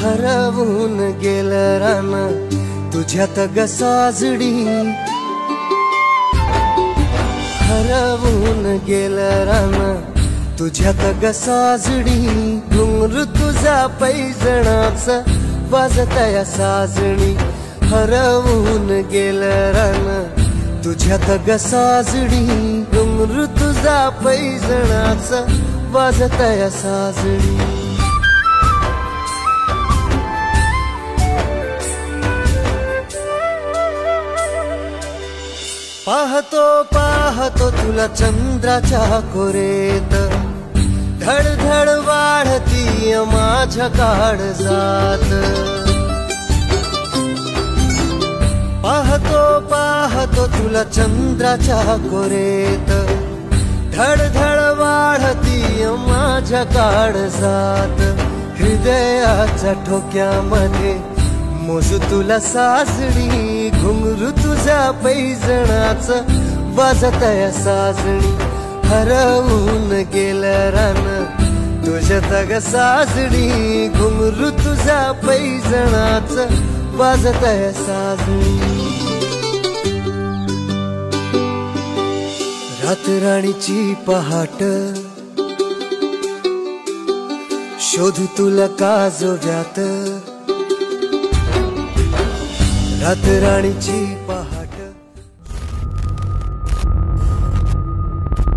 हरवून गेलं रान तुझ्यात ग साजडी, हरवून गेलं रान तुझ्यात ग साजडी, घुंगरू तुझा पैजणाचा वाजतया साजणी, हरवून गेलं रान तुझ्यात ग साजडी, घुंगरू तुझा पैजणाचा वाजतया साजणी। पाहतो पाहतो तुला चंद्राच्या कोरेत, धडधड वाढती माझ्या काळजात, पाहतो पाहतो तुला चंद्राच्या कोरेत, धडधड वाढती माझ्या काळजात, हृदयाच्या ठोक्यामध्ये मोजू तुला साजणी, घुंगरू तुझा पैजणाचं वाजतया साजणी, हरवून गेलं रान तुझ्यात ग साजणी, घुंगरू तुझा पैजणाचं वाजतया साजणी। रातराणीची पहाट शोधू तुला काजव्यात, रातराणीची